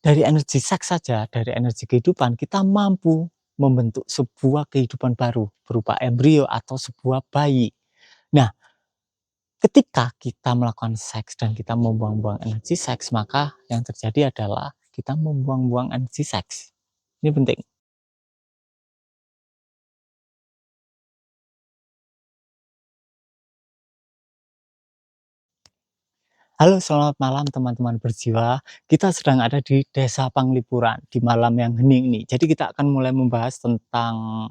Dari energi seks saja, dari energi kehidupan, kita mampu membentuk sebuah kehidupan baru berupa embrio atau sebuah bayi. Nah, ketika kita melakukan seks dan kita membuang-buang energi seks, maka yang terjadi adalah kita membuang-buang energi seks. Ini penting. Halo, selamat malam teman-teman berjiwa. Kita sedang ada di Desa Panglipuran di malam yang hening ini. Jadi kita akan mulai membahas tentang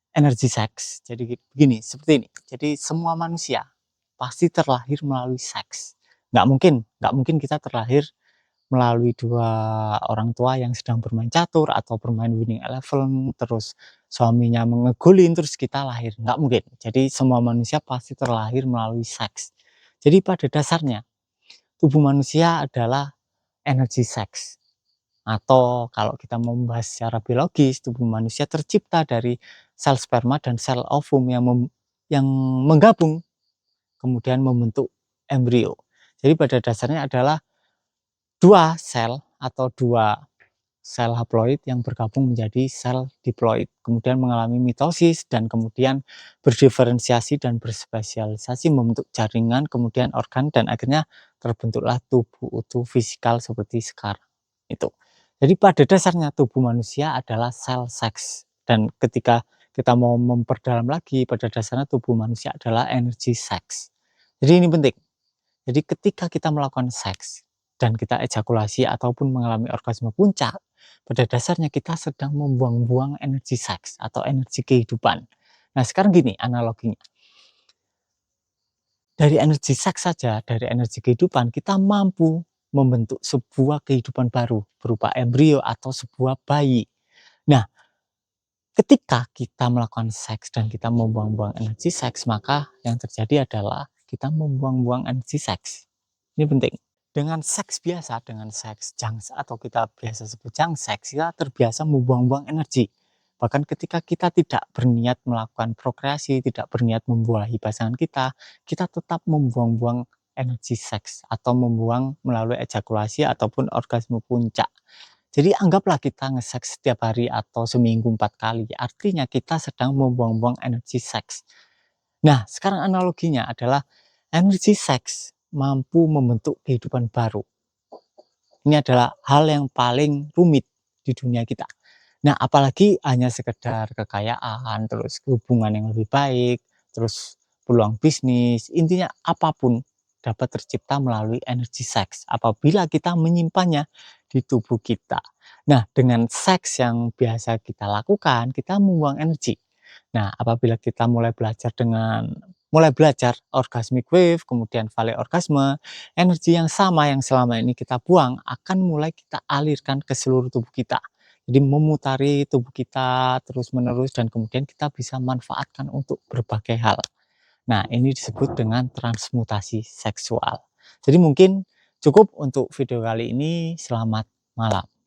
energi seks. Jadi begini, seperti ini. Jadi semua manusia pasti terlahir melalui seks. Nggak mungkin kita terlahir melalui dua orang tua yang sedang bermain catur atau bermain winning eleven, terus suaminya ngegolin, terus kita lahir. Nggak mungkin. Jadi semua manusia pasti terlahir melalui seks. Jadi pada dasarnya tubuh manusia adalah energi seks. Atau kalau kita mau membahas secara biologis, tubuh manusia tercipta dari sel sperma dan sel ovum yang menggabung kemudian membentuk embrio. Jadi pada dasarnya adalah dua sel atau dua sel haploid yang bergabung menjadi sel diploid, kemudian mengalami mitosis dan kemudian berdiferensiasi dan berspesialisasi membentuk jaringan, kemudian organ, dan akhirnya terbentuklah tubuh utuh fisikal seperti sekarang. Itu. Jadi pada dasarnya tubuh manusia adalah sel seks, dan ketika kita mau memperdalam lagi, pada dasarnya tubuh manusia adalah energi seks. Jadi ini penting. Jadi ketika kita melakukan seks dan kita ejakulasi ataupun mengalami orgasme puncak, pada dasarnya kita sedang membuang-buang energi seks atau energi kehidupan. Nah, sekarang gini analoginya. Dari energi seks saja, dari energi kehidupan, kita mampu membentuk sebuah kehidupan baru berupa embrio atau sebuah bayi. Nah, ketika kita melakukan seks dan kita membuang-buang energi seks, maka yang terjadi adalah kita membuang-buang energi seks. Ini penting. Dengan seks biasa, dengan seks junks atau kita biasa sebut junk seks, kita terbiasa membuang-buang energi. Bahkan ketika kita tidak berniat melakukan prokreasi, tidak berniat membuahi pasangan kita tetap membuang-buang energi seks atau membuang melalui ejakulasi ataupun orgasme puncak. Jadi anggaplah kita nge-seks setiap hari atau seminggu 4 kali, artinya kita sedang membuang-buang energi seks. Nah, sekarang analoginya adalah energi seks mampu membentuk kehidupan baru. Ini adalah hal yang paling rumit di dunia kita. Nah, apalagi hanya sekedar kekayaan, terus hubungan yang lebih baik, terus peluang bisnis, intinya apapun dapat tercipta melalui energi seks apabila kita menyimpannya di tubuh kita. Nah, dengan seks yang biasa kita lakukan, kita membuang energi. Nah, apabila kita mulai belajar orgasmic wave, kemudian valley orgasme, energi yang sama yang selama ini kita buang akan mulai kita alirkan ke seluruh tubuh kita. Jadi memutari tubuh kita terus-menerus dan kemudian kita bisa manfaatkan untuk berbagai hal. Nah, ini disebut dengan transmutasi seksual. Jadi mungkin cukup untuk video kali ini. Selamat malam.